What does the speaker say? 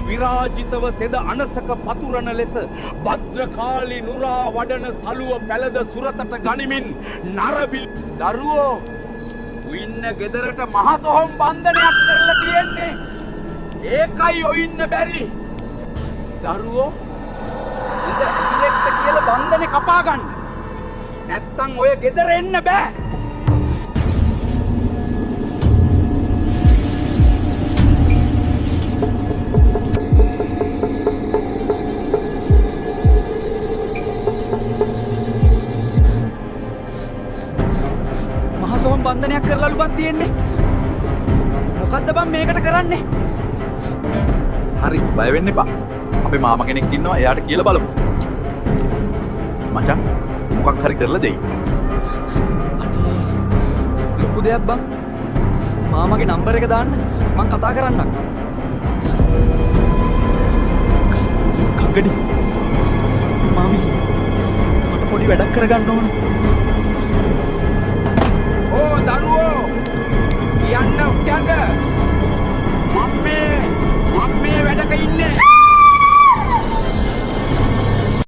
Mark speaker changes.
Speaker 1: විරාජිතව තෙද අනසක පතුරන ලෙස භද්‍රකාලි නුරා වඩන සලුව පැලද සුරතට ගනිමින් නරබිල් දරුවෝ ඉන්න ගෙදරට මහසොහොන් බන්ධනයක් කරලා තියෙන්නේ. ඒකයි ඔයින්න බැරි. දරුවෝ ඉත ඇතුලෙට කියලා බන්ධනේ කපා ගන්න. නැත්තම් ඔය ගෙදර එන්න බෑ. මහසොහොන් බන්ධනයක් කරලාලු බන් තියෙන්නේ. මොකද්ද බන් මේකට කරන්නේ?
Speaker 2: හරි බය වෙන්න එපා. අපේ මාමා කෙනෙක් ඉන්නවා එයාට කියලා බලමු. මචං මොකක් හරි කරලා දෙයි.
Speaker 3: අනේ ලොකු දෙයක් බං. මාමාගේ නම්බර් එක දාන්න මං කතා කරන්නම්. කග්ගඩි මාමි මට පොඩි වැඩක් කරගන්න ඕන.